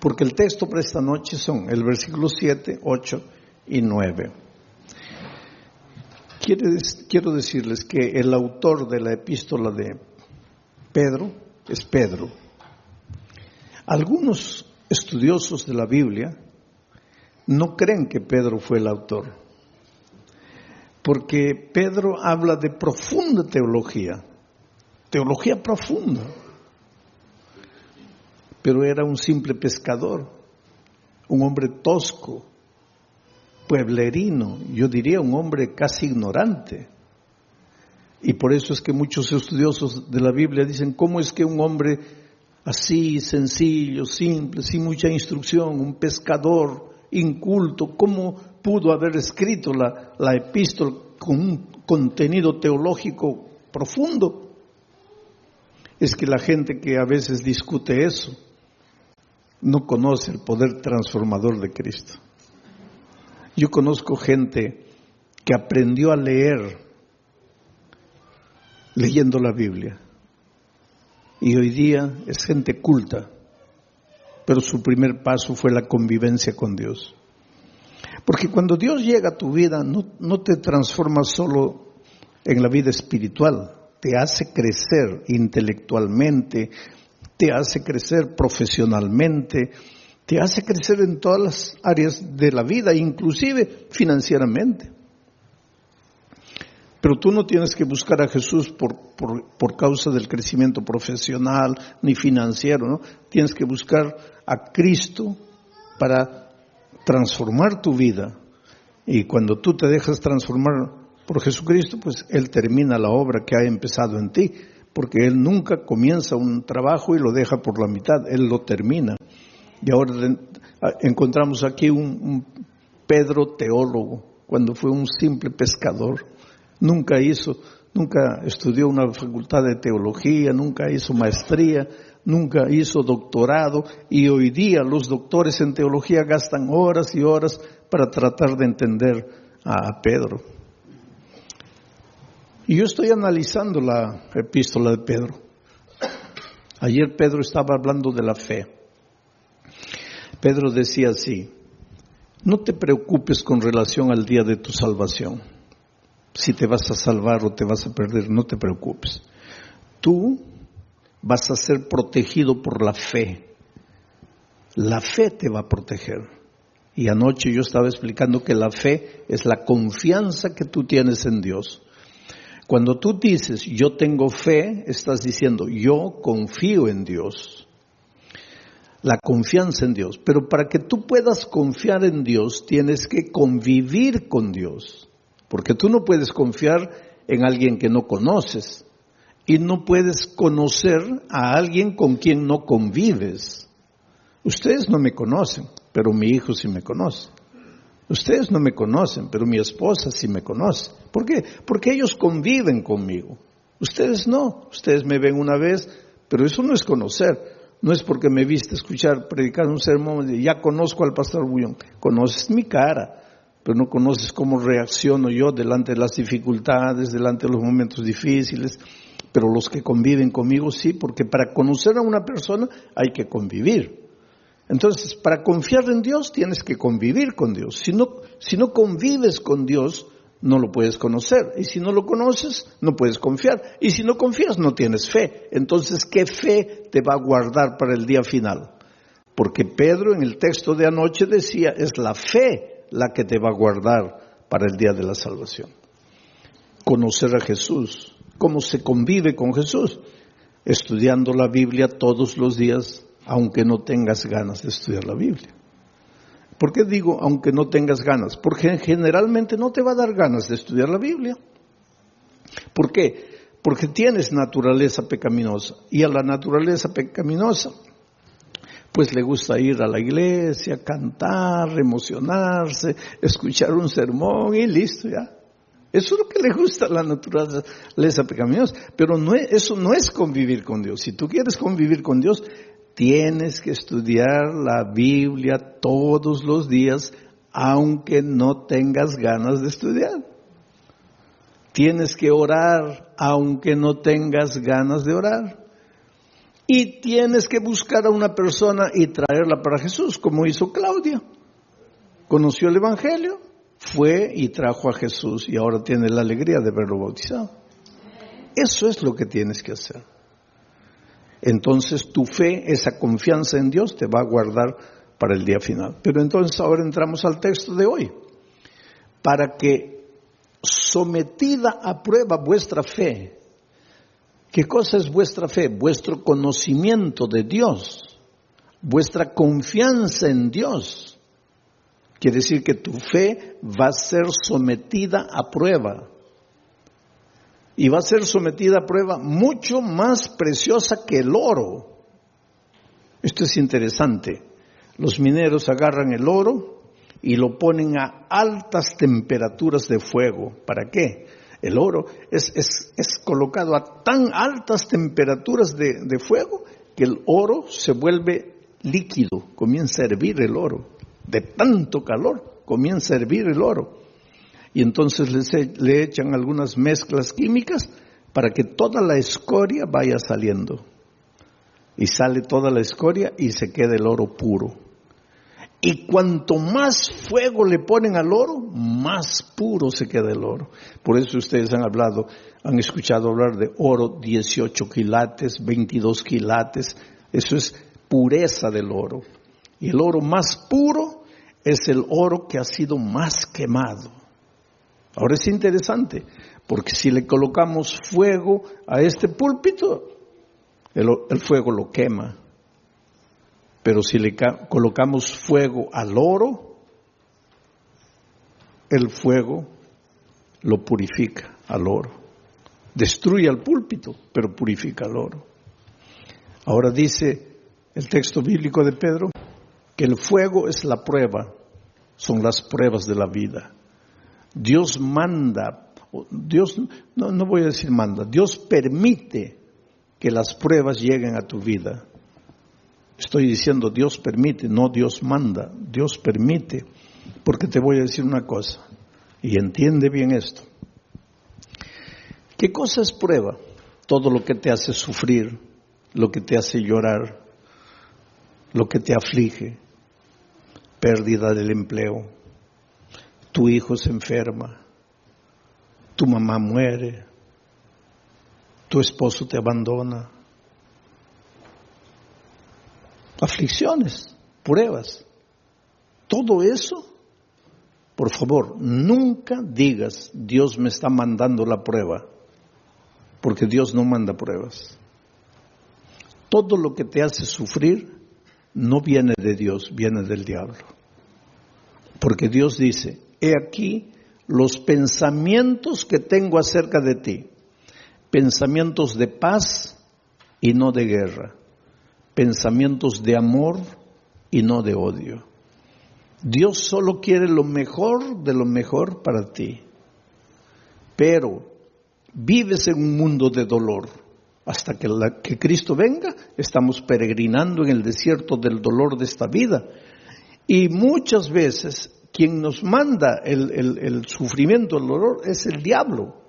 Porque el texto para esta noche son el versículo 7, 8 y 9. Quiero decirles que el autor de la epístola de Pedro es Pedro. Algunos estudiosos de la Biblia no creen que Pedro fue el autor, porque Pedro habla de profunda teología profunda, pero era un simple pescador, un hombre tosco, pueblerino, yo diría un hombre casi ignorante. Y por eso es que muchos estudiosos de la Biblia dicen, ¿cómo es que un hombre así, sencillo, simple, sin mucha instrucción, un pescador inculto, cómo pudo haber escrito la epístola con un contenido teológico profundo? Es que la gente que a veces discute eso no conoce el poder transformador de Cristo. Yo conozco gente que aprendió a leer leyendo la Biblia y hoy día es gente culta, pero su primer paso fue la convivencia con Dios. Porque cuando Dios llega a tu vida no te transforma solo en la vida espiritual, te hace crecer intelectualmente, te hace crecer profesionalmente, te hace crecer en todas las áreas de la vida, inclusive financieramente. Pero tú no tienes que buscar a Jesús por causa del crecimiento profesional ni financiero, ¿no? Tienes que buscar a Cristo para transformar tu vida. Y cuando tú te dejas transformar por Jesucristo, pues Él termina la obra que ha empezado en ti, porque Él nunca comienza un trabajo y lo deja por la mitad, Él lo termina. Y ahora encontramos aquí un Pedro teólogo, cuando fue un simple pescador. Nunca estudió una facultad de teología, nunca hizo maestría, nunca hizo doctorado, y hoy día los doctores en teología gastan horas y horas para tratar de entender a Pedro. Y yo estoy analizando la epístola de Pedro. Ayer Pedro estaba hablando de la fe. Pedro decía así: no te preocupes con relación al día de tu salvación. Si te vas a salvar o te vas a perder, no te preocupes. Tú vas a ser protegido por la fe. La fe te va a proteger. Y anoche yo estaba explicando que la fe es la confianza que tú tienes en Dios. Cuando tú dices, yo tengo fe, estás diciendo, yo confío en Dios. La confianza en Dios. Pero para que tú puedas confiar en Dios, tienes que convivir con Dios. Porque tú no puedes confiar en alguien que no conoces. Y no puedes conocer a alguien con quien no convives. Ustedes no me conocen, pero mi hijo sí me conoce. Ustedes no me conocen, pero mi esposa sí me conoce. ¿Por qué? Porque ellos conviven conmigo. Ustedes no. Ustedes me ven una vez, pero eso no es conocer. No es porque me viste escuchar, predicar un sermón y ya conozco al pastor Bullón. Conoces mi cara, pero no conoces cómo reacciono yo delante de las dificultades, delante de los momentos difíciles. Pero los que conviven conmigo sí, porque para conocer a una persona hay que convivir. Entonces, para confiar en Dios tienes que convivir con Dios. Si no convives con Dios, no lo puedes conocer. Y si no lo conoces, no puedes confiar. Y si no confías, no tienes fe. Entonces, ¿qué fe te va a guardar para el día final? Porque Pedro en el texto de anoche decía, es la fe la que te va a guardar para el día de la salvación. Conocer a Jesús. ¿Cómo se convive con Jesús? Estudiando la Biblia todos los días, aunque no tengas ganas de estudiar la Biblia. ¿Por qué digo aunque no tengas ganas? Porque generalmente no te va a dar ganas de estudiar la Biblia. ¿Por qué? Porque tienes naturaleza pecaminosa. Y a la naturaleza pecaminosa, pues le gusta ir a la iglesia, cantar, emocionarse, escuchar un sermón y listo ya. Eso es lo que le gusta a la naturaleza pecaminosa. Pero eso no es convivir con Dios. Si tú quieres convivir con Dios, tienes que estudiar la Biblia todos los días, aunque no tengas ganas de estudiar. Tienes que orar, aunque no tengas ganas de orar. Y tienes que buscar a una persona y traerla para Jesús, como hizo Claudia. Conoció el Evangelio, fue y trajo a Jesús y ahora tiene la alegría de verlo bautizado. Eso es lo que tienes que hacer. Entonces tu fe, esa confianza en Dios te va a guardar para el día final. Pero entonces ahora entramos al texto de hoy. Para que sometida a prueba vuestra fe. ¿Qué cosa es vuestra fe? Vuestro conocimiento de Dios, vuestra confianza en Dios. Quiere decir que tu fe va a ser sometida a prueba. Y va a ser sometida a prueba mucho más preciosa que el oro. Esto es interesante. Los mineros agarran el oro y lo ponen a altas temperaturas de fuego. ¿Para qué? El oro es colocado a tan altas temperaturas de fuego que el oro se vuelve líquido, comienza a hervir el oro. De tanto calor comienza a hervir el oro. Y entonces le echan algunas mezclas químicas para que toda la escoria vaya saliendo. Y sale toda la escoria y se queda el oro puro. Y cuanto más fuego le ponen al oro, más puro se queda el oro. Por eso ustedes han escuchado hablar de oro 18 quilates, 22 quilates. Eso es pureza del oro. Y el oro más puro es el oro que ha sido más quemado. Ahora es interesante, porque si le colocamos fuego a este púlpito, el fuego lo quema. Pero si le colocamos fuego al oro, el fuego lo purifica al oro. Destruye al púlpito, pero purifica al oro. Ahora dice el texto bíblico de Pedro que el fuego es la prueba, son las pruebas de la vida. Dios manda, no voy a decir manda, Dios permite que las pruebas lleguen a tu vida. Estoy diciendo Dios permite, no Dios manda, Dios permite, porque te voy a decir una cosa, y entiende bien esto. ¿Qué cosa es prueba? Todo lo que te hace sufrir, lo que te hace llorar, lo que te aflige, pérdida del empleo, tu hijo se enferma, tu mamá muere, tu esposo te abandona. Aflicciones, pruebas, todo eso, por favor, nunca digas Dios me está mandando la prueba, porque Dios no manda pruebas. Todo lo que te hace sufrir no viene de Dios, viene del diablo. Porque Dios dice, he aquí los pensamientos que tengo acerca de ti, pensamientos de paz y no de guerra. Pensamientos de amor y no de odio. Dios solo quiere lo mejor de lo mejor para ti. Pero vives en un mundo de dolor. Hasta que Cristo venga, estamos peregrinando en el desierto del dolor de esta vida. Y muchas veces quien nos manda el sufrimiento, el dolor, es el diablo.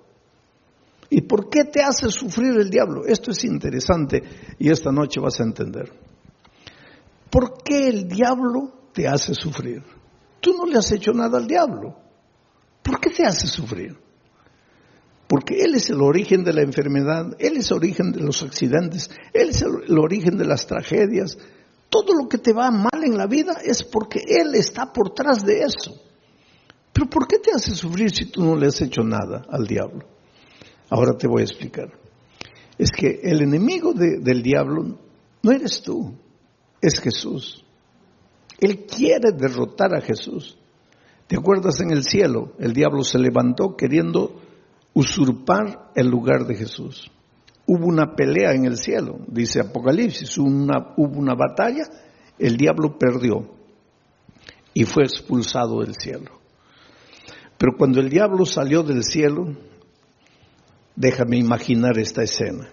¿Y por qué te hace sufrir el diablo? Esto es interesante y esta noche vas a entender. ¿Por qué el diablo te hace sufrir? Tú no le has hecho nada al diablo. ¿Por qué te hace sufrir? Porque él es el origen de la enfermedad, él es el origen de los accidentes, él es el origen de las tragedias. Todo lo que te va mal en la vida es porque él está por detrás de eso. Pero ¿por qué te hace sufrir si tú no le has hecho nada al diablo? Ahora te voy a explicar. Es que el enemigo del diablo no eres tú, es Jesús. Él quiere derrotar a Jesús. ¿Te acuerdas en el cielo? El diablo se levantó queriendo usurpar el lugar de Jesús. Hubo una pelea en el cielo, dice Apocalipsis, hubo una batalla, el diablo perdió y fue expulsado del cielo. Pero cuando el diablo salió del cielo, déjame imaginar esta escena.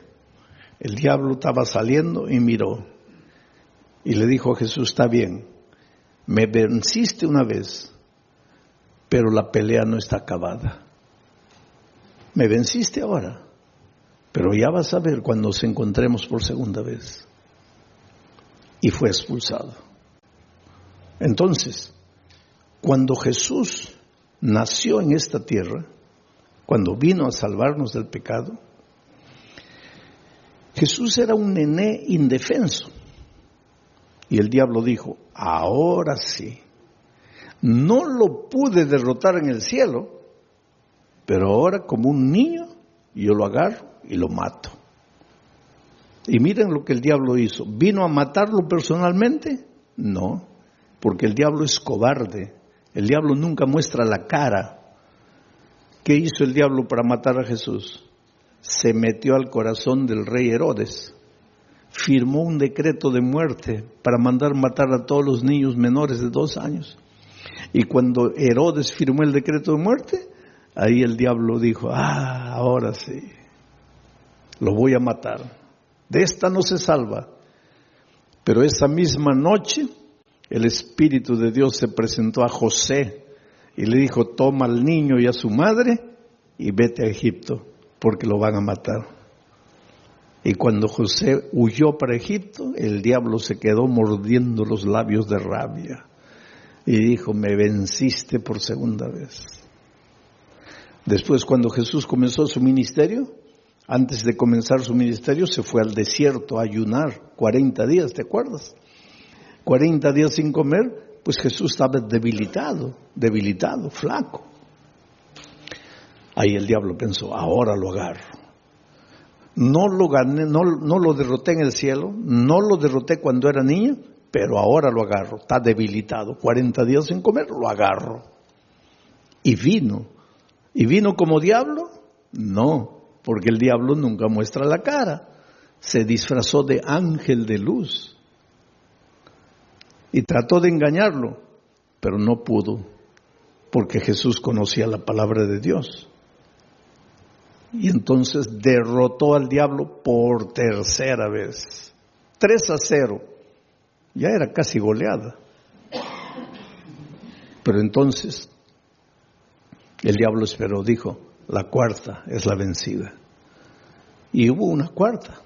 El diablo estaba saliendo y miró y le dijo a Jesús, está bien, me venciste una vez, pero la pelea no está acabada. Me venciste ahora, pero ya vas a ver cuando nos encontremos por segunda vez. y fue expulsado. Entonces, cuando Jesús nació en esta tierra, cuando vino a salvarnos del pecado, Jesús era un nené indefenso. Y el diablo dijo, ahora sí, no lo pude derrotar en el cielo, pero ahora como un niño yo lo agarro y lo mato. Y miren lo que el diablo hizo. ¿Vino a matarlo personalmente? No, porque el diablo es cobarde. El diablo nunca muestra la cara. ¿Qué hizo el diablo para matar a Jesús? Se metió al corazón del rey Herodes. Firmó un decreto de muerte para mandar matar a todos los niños menores de 2 años. Y cuando Herodes firmó el decreto de muerte, ahí el diablo dijo, ahora sí, lo voy a matar. De esta no se salva. Pero esa misma noche, el Espíritu de Dios se presentó a José y le dijo, toma al niño y a su madre y vete a Egipto, porque lo van a matar. Y cuando José huyó para Egipto, el diablo se quedó mordiendo los labios de rabia y dijo, me venciste por segunda vez. Después, cuando Jesús comenzó su ministerio, antes de comenzar su ministerio, se fue al desierto a ayunar 40 días, ¿te acuerdas? 40 días sin comer, pues Jesús estaba debilitado, flaco. Ahí el diablo pensó, ahora lo agarro. No lo gané, no lo derroté en el cielo, no lo derroté cuando era niño, pero ahora lo agarro, está debilitado, 40 días sin comer, lo agarro. Y vino como diablo, no, porque el diablo nunca muestra la cara, se disfrazó de ángel de luz y trató de engañarlo, pero no pudo, porque Jesús conocía la palabra de Dios. Y entonces derrotó al diablo por tercera vez. 3-0. Ya era casi goleada. Pero entonces el diablo esperó, dijo, la cuarta es la vencida. Y hubo una cuarta.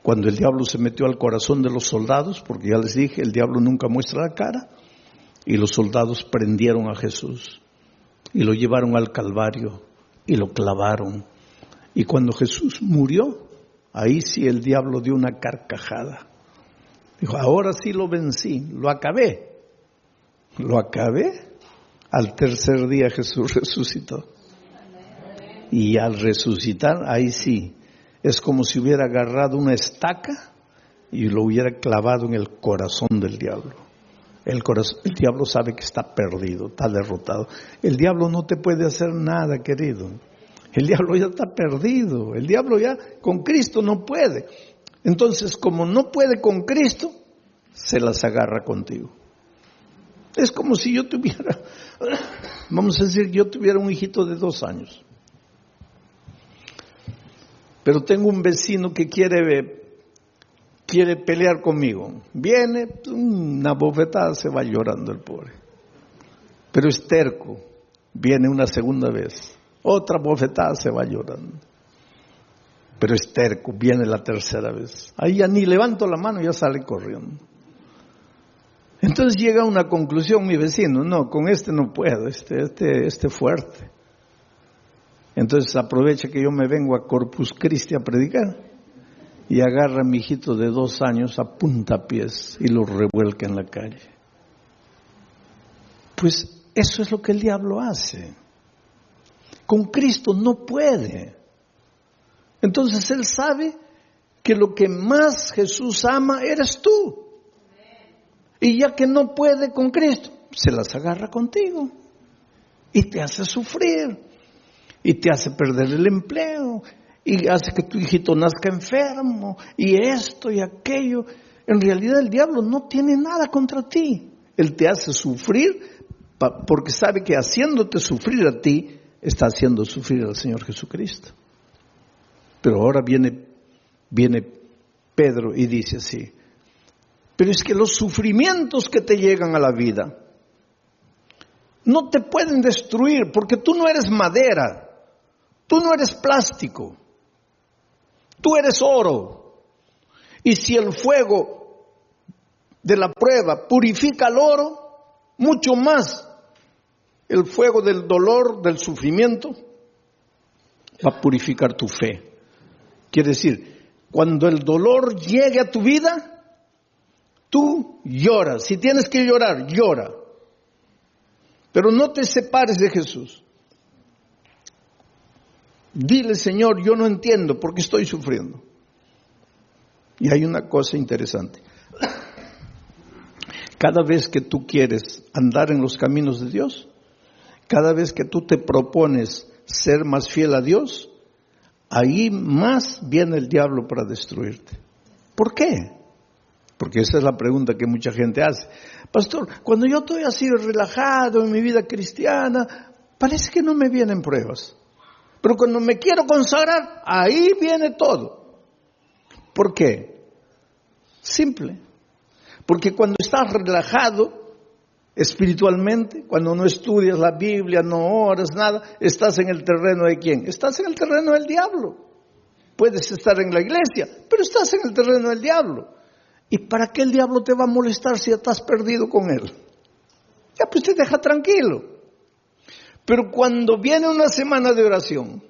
Cuando el diablo se metió al corazón de los soldados, porque ya les dije, el diablo nunca muestra la cara, y los soldados prendieron a Jesús y lo llevaron al Calvario y lo clavaron. Y cuando Jesús murió, ahí sí el diablo dio una carcajada. Dijo, ahora sí lo vencí, lo acabé. Al tercer día Jesús resucitó. Y al resucitar, ahí sí, es como si hubiera agarrado una estaca y lo hubiera clavado en el corazón del diablo. El diablo sabe que está perdido, está derrotado. El diablo no te puede hacer nada, querido. El diablo ya está perdido. El diablo ya con Cristo no puede. Entonces, como no puede con Cristo, se las agarra contigo. Es como si yo tuviera, vamos a decir, yo tuviera un hijito de 2 años. Pero tengo un vecino que quiere pelear conmigo. Viene, una bofetada, se va llorando el pobre. Pero es terco. Viene una segunda vez. Otra bofetada, se va llorando. Pero es terco. Viene la tercera vez. Ahí ya ni levanto la mano, ya sale corriendo. Entonces llega a una conclusión mi vecino. No, con este no puedo. Este fuerte. Entonces aprovecha que yo me vengo a Corpus Christi a predicar. Y agarra a mi hijito de 2 años a puntapiés y lo revuelca en la calle. Pues eso es lo que el diablo hace. Con Cristo no puede. Entonces él sabe que lo que más Jesús ama eres tú. Y ya que no puede con Cristo, se las agarra contigo. Y te hace sufrir. Y te hace perder el empleo. Y hace que tu hijito nazca enfermo, y esto y aquello. En realidad el diablo no tiene nada contra ti. Él te hace sufrir porque sabe que haciéndote sufrir a ti, está haciendo sufrir al Señor Jesucristo. Pero ahora viene Pedro y dice así, pero es que los sufrimientos que te llegan a la vida no te pueden destruir, porque tú no eres madera, tú no eres plástico. Tú eres oro. Y si el fuego de la prueba purifica el oro, mucho más el fuego del dolor, del sufrimiento, va a purificar tu fe. Quiere decir, cuando el dolor llegue a tu vida, tú lloras. Si tienes que llorar, llora. Pero no te separes de Jesús. Dile, Señor, yo no entiendo por qué estoy sufriendo. Y hay una cosa interesante. Cada vez que tú quieres andar en los caminos de Dios, cada vez que tú te propones ser más fiel a Dios, ahí más viene el diablo para destruirte. ¿Por qué? Porque esa es la pregunta que mucha gente hace. Pastor, cuando yo estoy así relajado en mi vida cristiana, parece que no me vienen pruebas. Pero cuando me quiero consagrar, ahí viene todo. ¿Por qué? Simple. Porque cuando estás relajado espiritualmente, cuando no estudias la Biblia, no oras, nada, estás en el terreno de ¿quién? Estás en el terreno del diablo. Puedes estar en la iglesia, pero estás en el terreno del diablo. ¿Y para qué el diablo te va a molestar si ya estás perdido con él? Ya pues te deja tranquilo. Pero cuando viene una semana de oración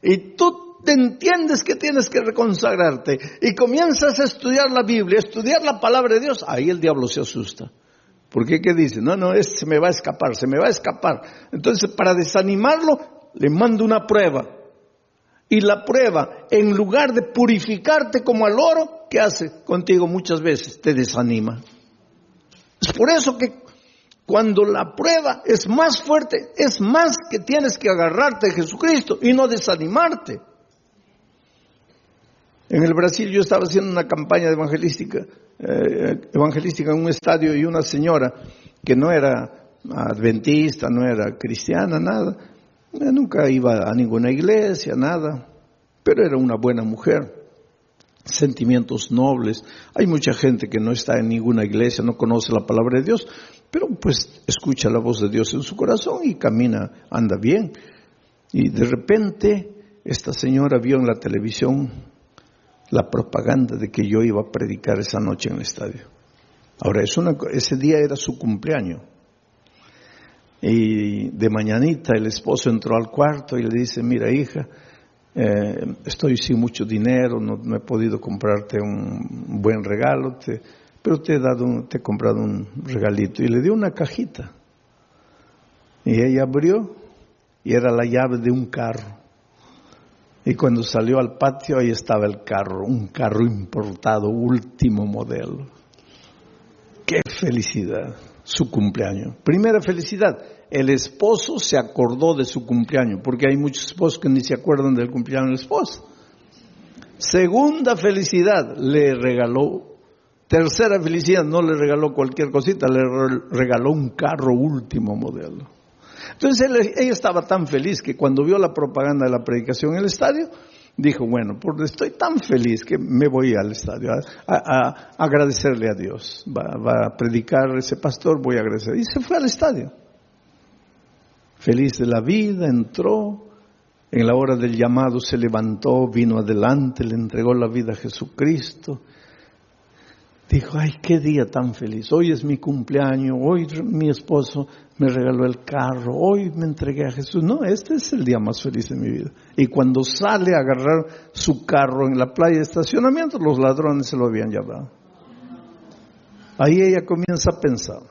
y tú te entiendes que tienes que reconsagrarte y comienzas a estudiar la Biblia, a estudiar la palabra de Dios, ahí el diablo se asusta. Porque ¿qué dice? No, se me va a escapar, se me va a escapar. Entonces, para desanimarlo, le mando una prueba. Y la prueba, en lugar de purificarte como al oro, ¿qué hace contigo muchas veces? Te desanima. Es por eso que cuando la prueba es más fuerte, es más que tienes que agarrarte de Jesucristo y no desanimarte. En el Brasil yo estaba haciendo una campaña evangelística en un estadio, y una señora que no era adventista, no era cristiana, nada, nunca iba a ninguna iglesia, nada, pero era una buena mujer, sentimientos nobles. Hay mucha gente que no está en ninguna iglesia, no conoce la palabra de Dios, pero pues escucha la voz de Dios en su corazón y camina, anda bien. Y de repente esta señora vio en la televisión la propaganda de que yo iba a predicar esa noche en el estadio. Ahora, ese día era su cumpleaños. Y de mañanita el esposo entró al cuarto y le dice, mira hija, estoy sin mucho dinero, no he podido comprarte un buen regalo, pero te he comprado un regalito. Y le dio una cajita. Y ella abrió y era la llave de un carro. Y cuando salió al patio, ahí estaba el carro, un carro importado, último modelo. ¡Qué felicidad! Su cumpleaños. Primera felicidad, el esposo se acordó de su cumpleaños, porque hay muchos esposos que ni se acuerdan del cumpleaños del esposo. Segunda felicidad, le regaló. Tercera felicidad, no le regaló cualquier cosita, le regaló un carro último modelo. Entonces ella estaba tan feliz que cuando vio la propaganda de la predicación en el estadio, dijo, bueno, porque estoy tan feliz que me voy al estadio a agradecerle a Dios. Va a predicar ese pastor, voy a agradecer. Y se fue al estadio. Feliz de la vida, entró, en la hora del llamado se levantó, vino adelante, le entregó la vida a Jesucristo. Dijo, ay, qué día tan feliz, hoy es mi cumpleaños, hoy mi esposo me regaló el carro, hoy me entregué a Jesús. No, este es el día más feliz de mi vida. Y cuando sale a agarrar su carro en la playa de estacionamiento, los ladrones se lo habían llevado. Ahí ella comienza a pensar,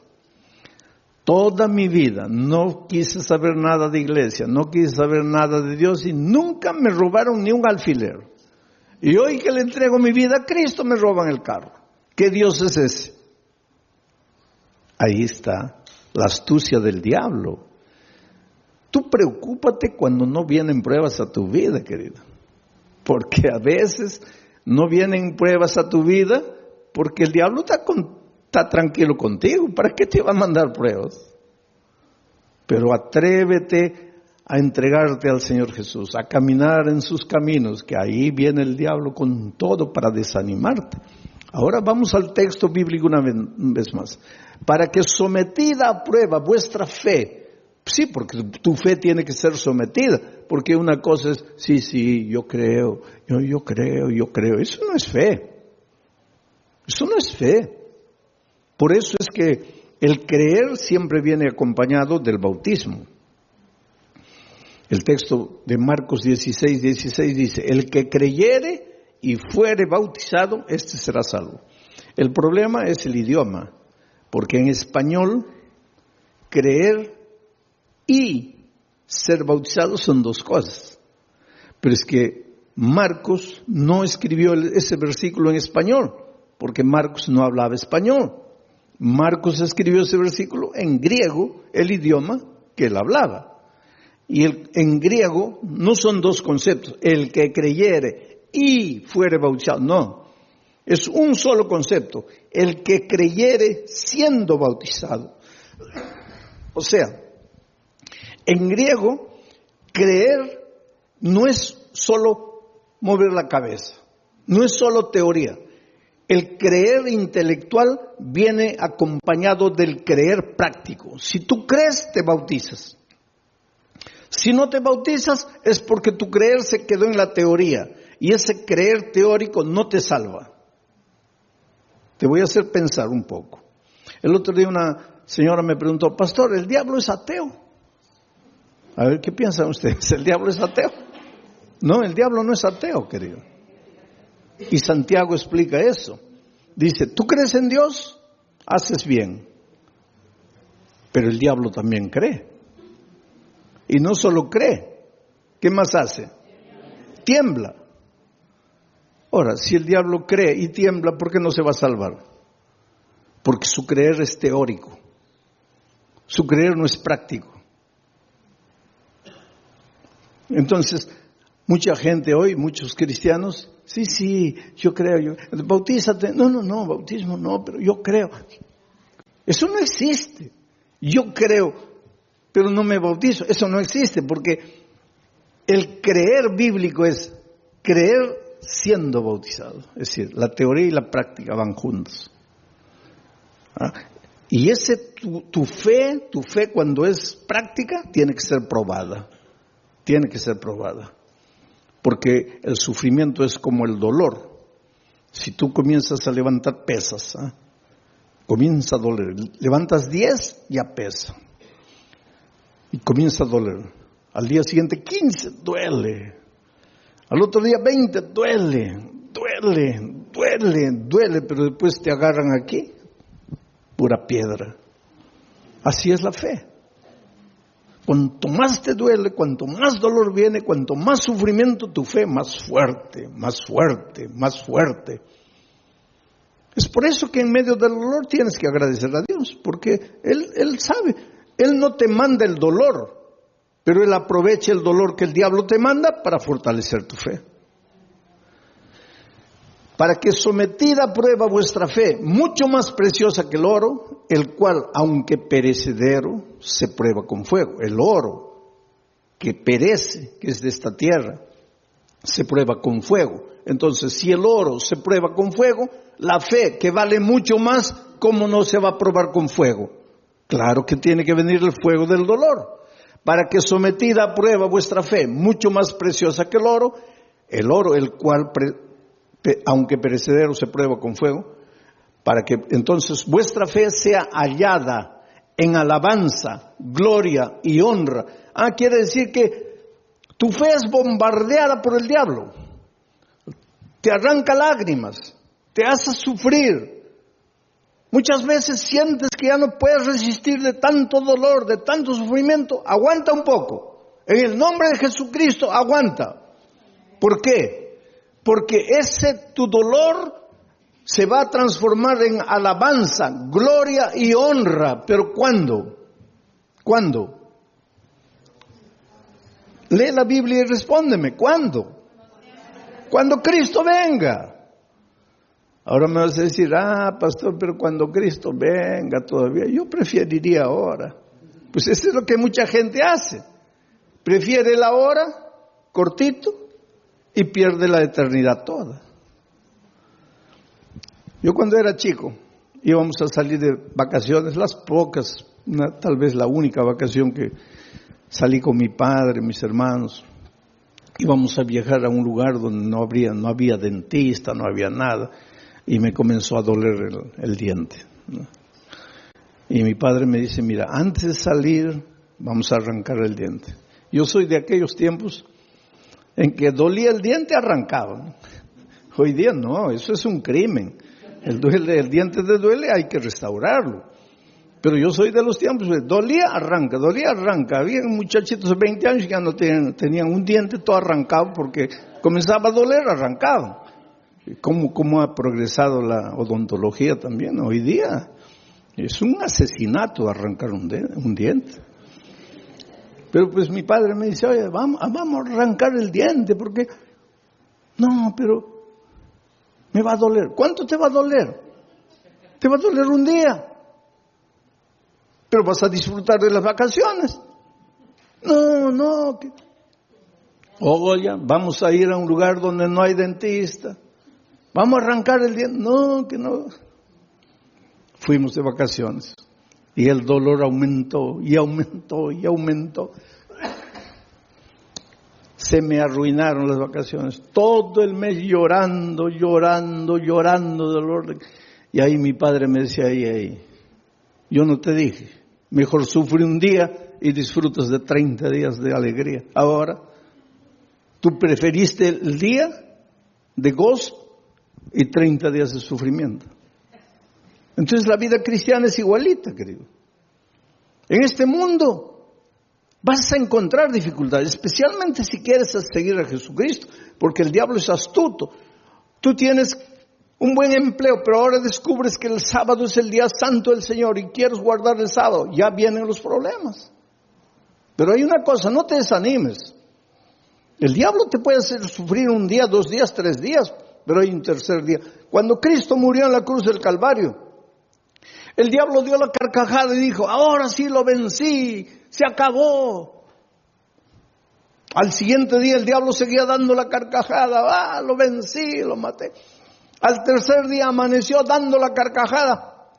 toda mi vida no quise saber nada de iglesia, no quise saber nada de Dios y nunca me robaron ni un alfiler. Y hoy que le entrego mi vida a Cristo me roban el carro. ¿Qué Dios es ese? Ahí está la astucia del diablo. Tú preocúpate cuando no vienen pruebas a tu vida, querido. Porque a veces no vienen pruebas a tu vida porque el diablo está tranquilo contigo. ¿Para qué te va a mandar pruebas? Pero atrévete a entregarte al Señor Jesús, a caminar en sus caminos, que ahí viene el diablo con todo para desanimarte. Ahora vamos al texto bíblico una vez más. Para que sometida a prueba vuestra fe, sí, porque tu fe tiene que ser sometida, porque una cosa es, sí, yo creo, yo creo. Eso no es fe. Eso no es fe. Por eso es que el creer siempre viene acompañado del bautismo. El texto de Marcos 16:16 dice, el que creyere y fuere bautizado, este será salvo. El problema es el idioma, porque en español creer y ser bautizado son dos cosas. Pero es que Marcos no escribió ese versículo en español, porque Marcos no hablaba español. Marcos escribió ese versículo en griego, el idioma que él hablaba. Y en griego no son dos conceptos, el que creyere y fuere bautizado, no. Es un solo concepto, el que creyere siendo bautizado. O sea, en griego, creer no es solo mover la cabeza, no es solo teoría. El creer intelectual viene acompañado del creer práctico. Si tú crees, te bautizas. Si no te bautizas, es porque tu creer se quedó en la teoría. Y ese creer teórico no te salva. Te voy a hacer pensar un poco. El otro día una señora me preguntó, pastor, ¿el diablo es ateo? A ver, ¿qué piensan ustedes? ¿El diablo es ateo? No, el diablo no es ateo, querido. Y Santiago explica eso. Dice, ¿tú crees en Dios? Haces bien. Pero el diablo también cree. Y no solo cree, ¿qué más hace? Tiembla. Ahora, si el diablo cree y tiembla, ¿por qué no se va a salvar? Porque su creer es teórico. Su creer no es práctico. Entonces, mucha gente hoy, muchos cristianos, sí, yo creo, bautízate. No, bautismo no, pero yo creo. Eso no existe. Yo creo, pero no me bautizo. Eso no existe, porque el creer bíblico es creer siendo bautizado. Es decir, la teoría y la práctica van juntos. Y tu fe cuando es práctica, tiene que ser probada. Tiene que ser probada. Porque el sufrimiento es como el dolor. Si tú comienzas a levantar pesas, comienza a doler. Levantas 10, ya pesa. Y comienza a doler. Al día siguiente 15, duele. Al otro día 20, duele, pero después te agarran aquí, pura piedra. Así es la fe. Cuanto más te duele, cuanto más dolor viene, cuanto más sufrimiento, tu fe más fuerte, más fuerte, más fuerte. Es por eso que en medio del dolor tienes que agradecer a Dios, porque Él sabe, Él no te manda el dolor, pero Él aprovecha el dolor que el diablo te manda para fortalecer tu fe. Para que sometida a prueba vuestra fe, mucho más preciosa que el oro, el cual, aunque perecedero, se prueba con fuego. El oro que perece, que es de esta tierra, se prueba con fuego. Entonces, si el oro se prueba con fuego, la fe, que vale mucho más, ¿cómo no se va a probar con fuego? Claro que tiene que venir el fuego del dolor. Para que sometida a prueba vuestra fe, mucho más preciosa que el oro, el cual aunque perecedero se prueba con fuego, para que entonces vuestra fe sea hallada en alabanza, gloria y honra. Quiere decir que tu fe es bombardeada por el diablo. Te arranca lágrimas, te hace sufrir. Muchas veces sientes que ya no puedes resistir de tanto dolor, de tanto sufrimiento. Aguanta un poco. En el nombre de Jesucristo, aguanta. ¿Por qué? Porque tu dolor se va a transformar en alabanza, gloria y honra. ¿Pero cuándo? ¿Cuándo? Lee la Biblia y respóndeme. ¿Cuándo? Cuando Cristo venga. Ahora me vas a decir, pastor, pero cuando Cristo venga todavía, yo preferiría ahora. Pues eso es lo que mucha gente hace. Prefiere la hora, cortito, y pierde la eternidad toda. Yo cuando era chico, íbamos a salir de vacaciones, las pocas, tal vez la única vacación que salí con mi padre, mis hermanos. Íbamos a viajar a un lugar donde no había dentista, no había nada. y me comenzó a doler el diente, ¿no? Y mi padre me dice, mira, antes de salir vamos a arrancar el diente. Yo soy de aquellos tiempos en que dolía el diente, arrancaba, ¿no? Hoy día no, eso es un crimen. El diente te duele, hay que restaurarlo. Pero yo soy de los tiempos, dolía, arranca. Había muchachitos de 20 años que ya no tenían un diente todo arrancado porque comenzaba a doler, arrancaban. ¿Cómo ha progresado la odontología también hoy día? Es un asesinato arrancar un diente. Pero pues mi padre me dice, oye, vamos a arrancar el diente porque... No, pero me va a doler. ¿Cuánto te va a doler? Te va a doler un día. Pero vas a disfrutar de las vacaciones. No. Oye, vamos a ir a un lugar donde no hay dentista. Vamos a arrancar el diente. No, que no. Fuimos de vacaciones. Y el dolor aumentó. Se me arruinaron las vacaciones. Todo el mes llorando de dolor. Y ahí mi padre me decía, ahí. Yo no te dije, mejor sufre un día y disfrutas de 30 días de alegría. Ahora, tú preferiste el día de gozo y 30 días de sufrimiento. Entonces la vida cristiana es igualita, querido. En este mundo vas a encontrar dificultades, especialmente si quieres seguir a Jesucristo, porque el diablo es astuto. Tú tienes un buen empleo, pero ahora descubres que el sábado es el día santo del Señor y quieres guardar el sábado, ya vienen los problemas. Pero hay una cosa, no te desanimes. El diablo te puede hacer sufrir un día, 2 días, 3 días, pero hay un tercer día. Cuando Cristo murió en la cruz del Calvario, el diablo dio la carcajada y dijo, ahora sí lo vencí, se acabó. Al siguiente día el diablo seguía dando la carcajada, lo vencí, lo maté. Al tercer día amaneció dando la carcajada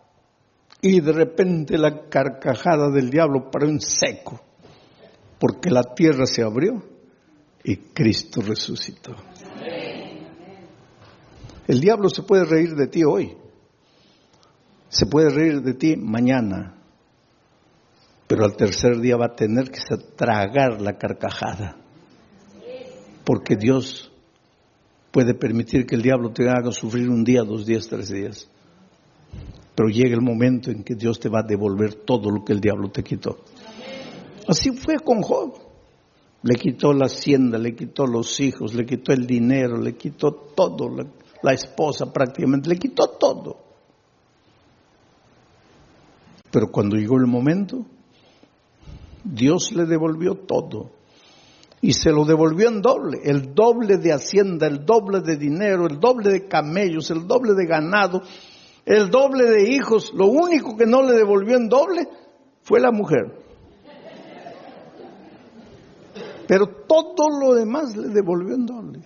y de repente la carcajada del diablo paró en seco porque la tierra se abrió y Cristo resucitó. El diablo se puede reír de ti hoy, se puede reír de ti mañana, pero al tercer día va a tener que tragar la carcajada porque Dios puede permitir que el diablo te haga sufrir un día, 2 días, 3 días. Pero llega el momento en que Dios te va a devolver todo lo que el diablo te quitó. Así fue con Job. Le quitó la hacienda, le quitó los hijos, le quitó el dinero, le quitó todo, la esposa prácticamente, le quitó todo. Pero cuando llegó el momento, Dios le devolvió todo. Y se lo devolvió en doble, el doble de hacienda, el doble de dinero, el doble de camellos, el doble de ganado, el doble de hijos. Lo único que no le devolvió en doble fue la mujer. Pero todo lo demás le devolvió en doble.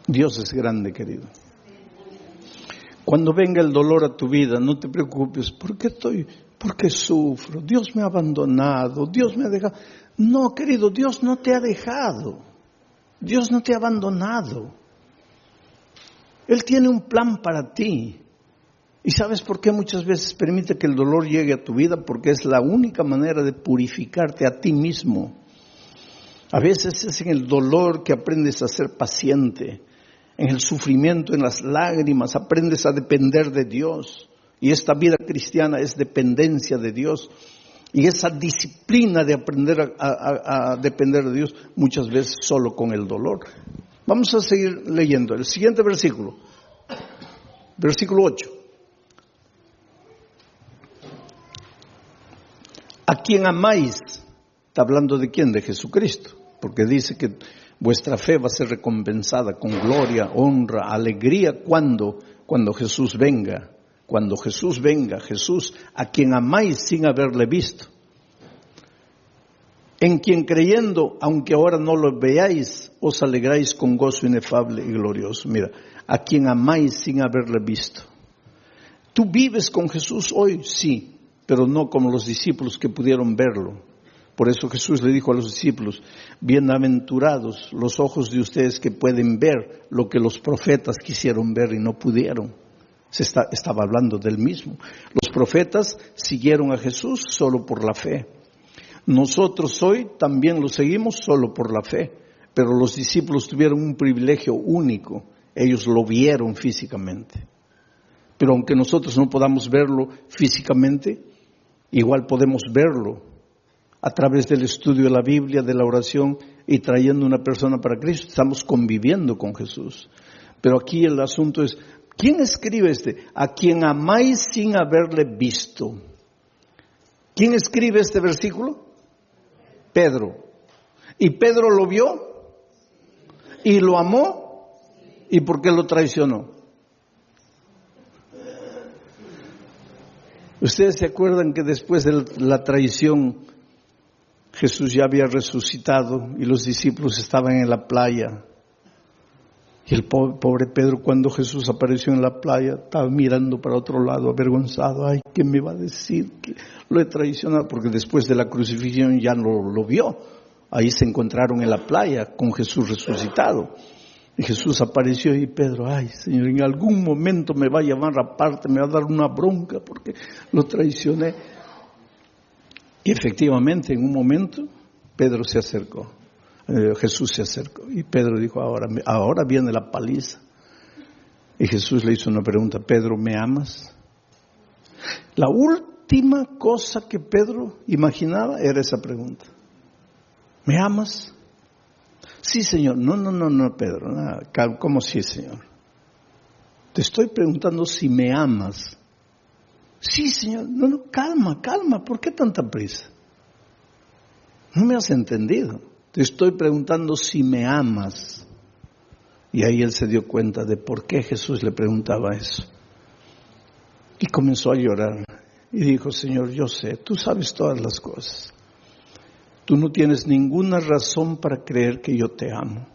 Dios es grande, querido. Cuando venga el dolor a tu vida, no te preocupes. ¿Por qué sufro? Dios me ha abandonado, Dios me ha dejado. No, querido, Dios no te ha dejado. Dios no te ha abandonado. Él tiene un plan para ti. ¿Y sabes por qué muchas veces permite que el dolor llegue a tu vida? Porque es la única manera de purificarte a ti mismo. A veces es en el dolor que aprendes a ser paciente. En el sufrimiento, en las lágrimas, aprendes a depender de Dios. Y esta vida cristiana es dependencia de Dios. Y esa disciplina de aprender a depender de Dios, muchas veces solo con el dolor. Vamos a seguir leyendo. El siguiente versículo. Versículo 8. ¿A quién amáis? Está hablando de quién, de Jesucristo. Porque dice que vuestra fe va a ser recompensada con gloria, honra, alegría. ¿Cuándo? Cuando Jesús venga. Cuando Jesús venga, Jesús, a quien amáis sin haberle visto. En quien creyendo, aunque ahora no lo veáis, os alegráis con gozo inefable y glorioso. Mira, a quien amáis sin haberle visto. ¿Tú vives con Jesús hoy? Sí, pero no como los discípulos que pudieron verlo. Por eso Jesús le dijo a los discípulos, bienaventurados los ojos de ustedes que pueden ver lo que los profetas quisieron ver y no pudieron. Estaba hablando del mismo. Los profetas siguieron a Jesús solo por la fe. Nosotros hoy también lo seguimos solo por la fe, pero los discípulos tuvieron un privilegio único. Ellos lo vieron físicamente. Pero aunque nosotros no podamos verlo físicamente, igual podemos verlo a través del estudio de la Biblia, de la oración y trayendo una persona para Cristo. Estamos conviviendo con Jesús. Pero aquí el asunto es, ¿quién escribe a quien amáis sin haberle visto? ¿Quién escribe este versículo? Pedro. ¿Y Pedro lo vio? ¿Y lo amó? ¿Y por qué lo traicionó? Ustedes se acuerdan que después de la traición Jesús ya había resucitado y los discípulos estaban en la playa. Y el pobre Pedro, cuando Jesús apareció en la playa, estaba mirando para otro lado, avergonzado. Ay, ¿qué me va a decir? Que lo he traicionado, porque después de la crucifixión ya no lo vio. Ahí se encontraron en la playa con Jesús resucitado. Y Jesús apareció y Pedro, ay Señor, en algún momento me va a llamar aparte, me va a dar una bronca porque lo traicioné. Y efectivamente, en un momento, Pedro se acercó. Jesús se acercó y Pedro dijo, ahora viene la paliza. Y Jesús le hizo una pregunta, Pedro, ¿me amas? La última cosa que Pedro imaginaba era esa pregunta. ¿Me amas? Sí, Señor. No, Pedro. ¿Cómo sí, Señor? Te estoy preguntando si me amas. Sí, Señor. No, calma. ¿Por qué tanta prisa? No me has entendido. Te estoy preguntando si me amas. Y ahí él se dio cuenta de por qué Jesús le preguntaba eso. Y comenzó a llorar. Y dijo, Señor, yo sé, tú sabes todas las cosas. Tú no tienes ninguna razón para creer que yo te amo.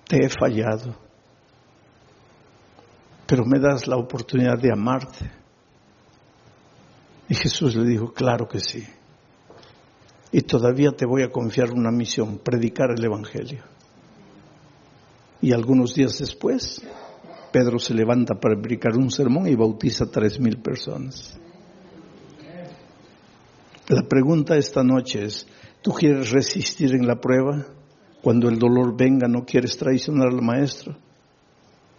Te he fallado. Pero me das la oportunidad de amarte. Y Jesús le dijo, claro que sí. Y todavía te voy a confiar una misión, predicar el Evangelio. Y algunos días después, Pedro se levanta para predicar un sermón y bautiza a 3,000 personas. La pregunta esta noche es, ¿tú quieres resistir en la prueba? Cuando el dolor venga, ¿no quieres traicionar al Maestro?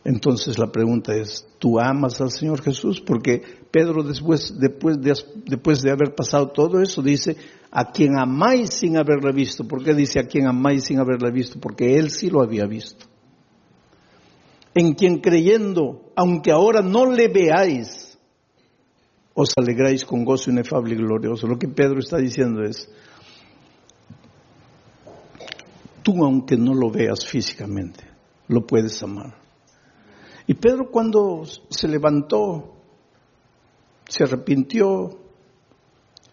Entonces la pregunta es, ¿tú amas al Señor Jesús? Porque Pedro después de haber pasado todo eso dice, a quien amáis sin haberle visto. ¿Por qué dice a quien amáis sin haberle visto? Porque él sí lo había visto. En quien creyendo, aunque ahora no le veáis, os alegráis con gozo inefable y glorioso. Lo que Pedro está diciendo es, tú aunque no lo veas físicamente, lo puedes amar. Y Pedro cuando se levantó, se arrepintió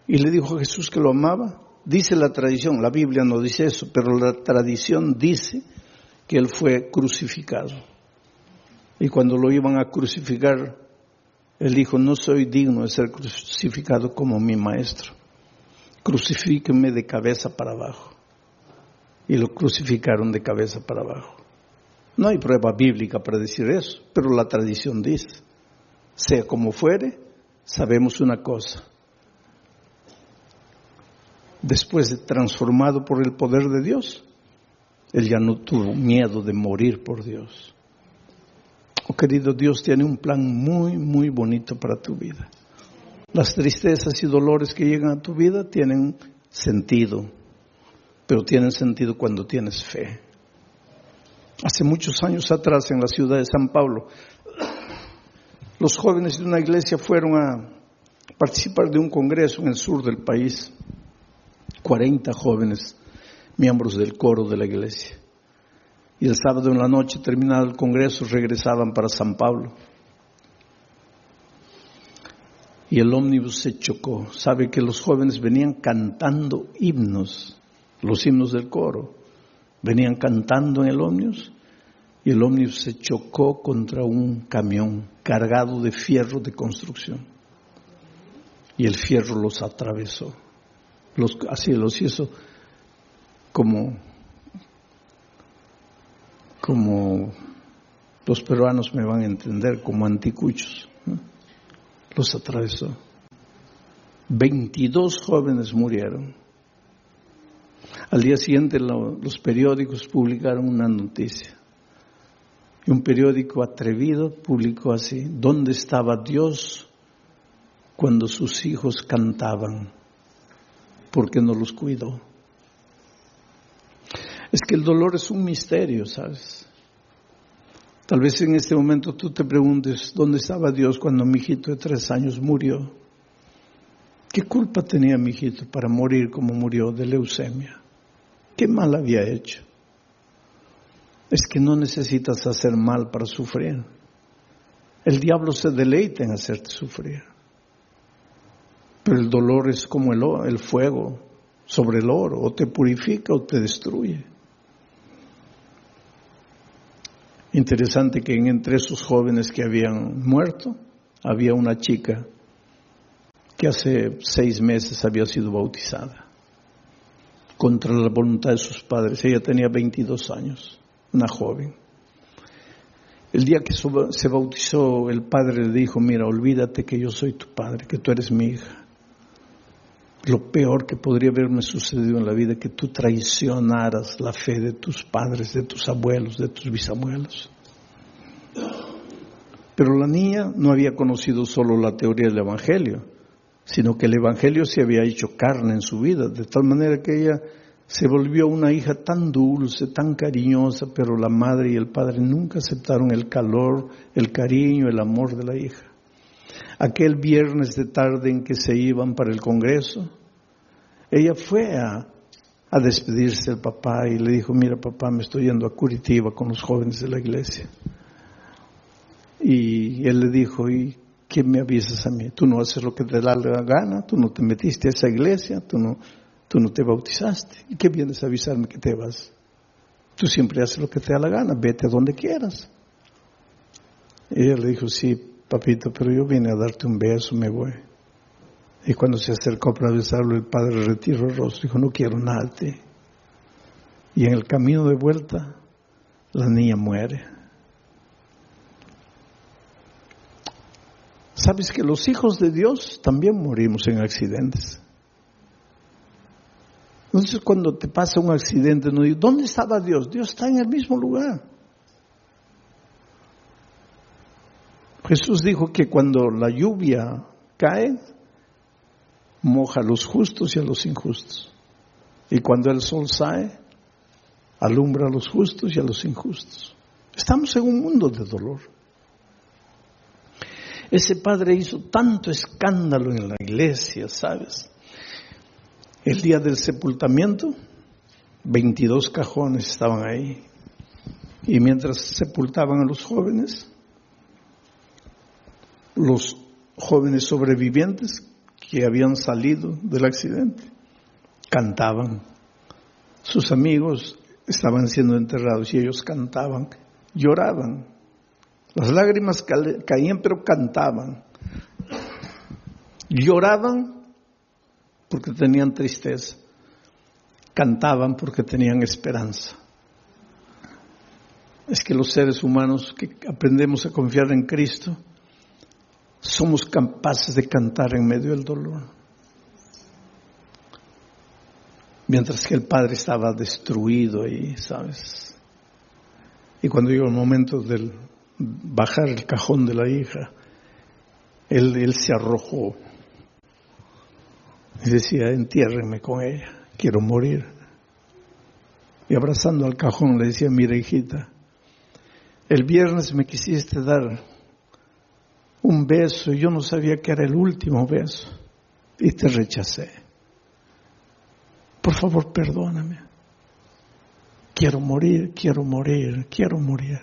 y le dijo a Jesús que lo amaba, dice la tradición, la Biblia no dice eso, pero la tradición dice que él fue crucificado. Y cuando lo iban a crucificar, él dijo, no soy digno de ser crucificado como mi Maestro. Crucifíquenme de cabeza para abajo. Y lo crucificaron de cabeza para abajo. No hay prueba bíblica para decir eso, pero la tradición dice, sea como fuere, sabemos una cosa. Después de transformado por el poder de Dios, él ya no tuvo miedo de morir por Dios. Oh, querido, Dios tiene un plan muy, muy bonito para tu vida. Las tristezas y dolores que llegan a tu vida tienen sentido, pero tienen sentido cuando tienes fe. Hace muchos años atrás, en la ciudad de San Pablo, los jóvenes de una iglesia fueron a participar de un congreso en el sur del país. 40 jóvenes, miembros del coro de la iglesia. Y el sábado en la noche, terminado el congreso, regresaban para San Pablo. Y el ómnibus se chocó. Sabe que los jóvenes venían cantando himnos, los himnos del coro. Venían cantando en el ómnibus y el ómnibus se chocó contra un camión cargado de fierro de construcción. Y el fierro los atravesó. Así los hizo como los peruanos me van a entender, como anticuchos, ¿no? Los atravesó. 22 jóvenes murieron. Al día siguiente los periódicos publicaron una noticia. Y un periódico atrevido publicó así: ¿dónde estaba Dios cuando sus hijos cantaban? ¿Por qué no los cuidó? Es que el dolor es un misterio, ¿sabes? Tal vez en este momento tú te preguntes, ¿dónde estaba Dios cuando mi hijito de 3 años murió? ¿Qué culpa tenía mi hijito para morir como murió de leucemia? ¿Qué mal había hecho? Es que no necesitas hacer mal para sufrir. El diablo se deleita en hacerte sufrir. Pero el dolor es como el fuego sobre el oro, o te purifica o te destruye. Interesante que entre esos jóvenes que habían muerto, había una chica que hace 6 meses había sido bautizada, contra la voluntad de sus padres. Ella tenía 22 años, una joven. El día que se bautizó, el padre le dijo: mira, olvídate que yo soy tu padre, que tú eres mi hija. Lo peor que podría haberme sucedido en la vida es que tú traicionaras la fe de tus padres, de tus abuelos, de tus bisabuelos. Pero la niña no había conocido solo la teoría del Evangelio, sino que el Evangelio se había hecho carne en su vida, de tal manera que ella se volvió una hija tan dulce, tan cariñosa, pero la madre y el padre nunca aceptaron el calor, el cariño, el amor de la hija. Aquel viernes de tarde en que se iban para el congreso, ella fue a despedirse del papá y le dijo: mira papá, me estoy yendo a Curitiba con los jóvenes de la iglesia. Y él le dijo: ¿y qué me avisas a mí? Tú no haces lo que te da la gana, tú no te metiste a esa iglesia, tú no te bautizaste. ¿Y qué vienes a avisarme que te vas? Tú siempre haces lo que te da la gana, vete a donde quieras. Y ella le dijo: sí, papito, pero yo vine a darte un beso, me voy. Y cuando se acercó para besarlo, el padre retiró el rostro y dijo: no quiero nada de ti. Y en el camino de vuelta, la niña muere. ¿Sabes que los hijos de Dios también morimos en accidentes? Entonces, cuando te pasa un accidente, no dices: ¿dónde estaba Dios? Dios está en el mismo lugar. Jesús dijo que cuando la lluvia cae, moja a los justos y a los injustos. Y cuando el sol sale, alumbra a los justos y a los injustos. Estamos en un mundo de dolor. Ese padre hizo tanto escándalo en la iglesia, ¿sabes? El día del sepultamiento, 22 cajones estaban ahí. Y mientras sepultaban a los jóvenes sobrevivientes que habían salido del accidente, cantaban. Sus amigos estaban siendo enterrados y ellos cantaban, lloraban. Las lágrimas caían, pero cantaban. Lloraban porque tenían tristeza. Cantaban porque tenían esperanza. Es que los seres humanos que aprendemos a confiar en Cristo, somos capaces de cantar en medio del dolor. Mientras que el padre estaba destruido ahí, ¿sabes? Y cuando llegó el momento del bajar el cajón de la hija, él se arrojó y decía: entiérrenme con ella, quiero morir. Y abrazando al cajón le decía: mira hijita, el viernes me quisiste dar un beso y yo no sabía que era el último beso y te rechacé. Por favor, perdóname. Quiero morir, quiero morir, quiero morir.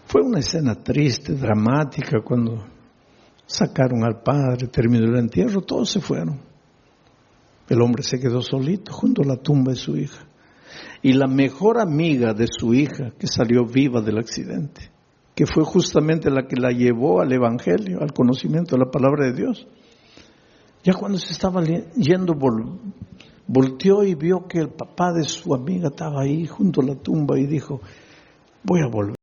Fue una escena triste, dramática, cuando sacaron al padre, terminó el entierro, todos se fueron. El hombre se quedó solito junto a la tumba de su hija. Y la mejor amiga de su hija, que salió viva del accidente, que fue justamente la que la llevó al Evangelio, al conocimiento de la palabra de Dios, Ya cuando se estaba yendo, volteó y vio que el papá de su amiga estaba ahí junto a la tumba y dijo, voy a volver.